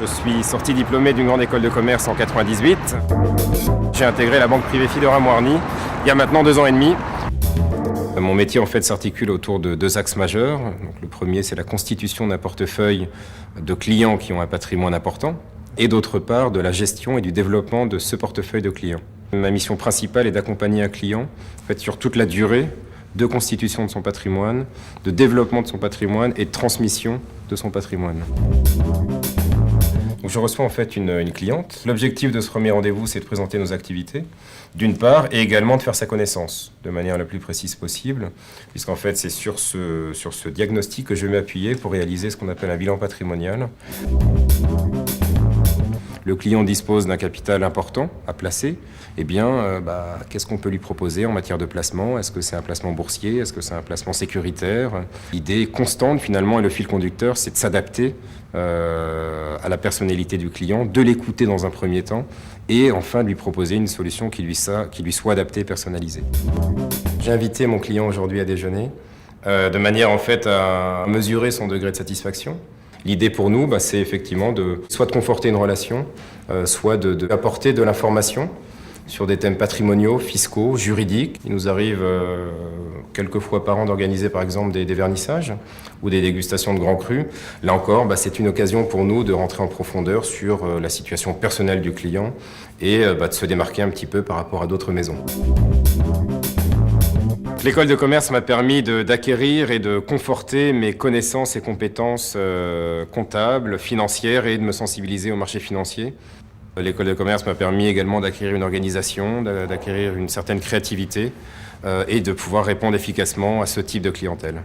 Je suis sorti diplômé d'une grande école de commerce en 98. J'ai intégré la banque privée Fidera-Moharny il y a maintenant 2 ans et demi. Mon métier en fait s'articule autour de 2 axes majeurs. Donc, le premier, c'est la constitution d'un portefeuille de clients qui ont un patrimoine important, et d'autre part de la gestion et du développement de ce portefeuille de clients. Ma mission principale est d'accompagner un client en fait, sur toute la durée de constitution de son patrimoine, de développement de son patrimoine et de transmission de son patrimoine. Donc je reçois en fait une cliente. L'objectif de ce premier rendez-vous, c'est de présenter nos activités, d'une part, et également de faire sa connaissance de manière la plus précise possible, puisqu'en fait c'est sur ce diagnostic que je vais m'appuyer pour réaliser ce qu'on appelle un bilan patrimonial. Le client dispose d'un capital important à placer, eh bien, qu'est-ce qu'on peut lui proposer en matière de placement? Est-ce que c'est un placement boursier? Est-ce que c'est un placement sécuritaire? L'idée constante, finalement, et le fil conducteur, c'est de s'adapter à la personnalité du client, de l'écouter dans un premier temps, et enfin de lui proposer une solution qui lui soit adaptée et personnalisée. J'ai invité mon client aujourd'hui à déjeuner, de manière en fait à mesurer son degré de satisfaction. L'idée pour nous, c'est effectivement soit de conforter une relation, soit d'apporter de l'information sur des thèmes patrimoniaux, fiscaux, juridiques. Il nous arrive quelques fois par an d'organiser par exemple des vernissages ou des dégustations de grands crus. Là encore, c'est une occasion pour nous de rentrer en profondeur sur la situation personnelle du client et de se démarquer un petit peu par rapport à d'autres maisons. L'école de commerce m'a permis d'acquérir et de conforter mes connaissances et compétences comptables, financières et de me sensibiliser au marché financier. L'école de commerce m'a permis également d'acquérir une organisation, d'acquérir une certaine créativité et de pouvoir répondre efficacement à ce type de clientèle.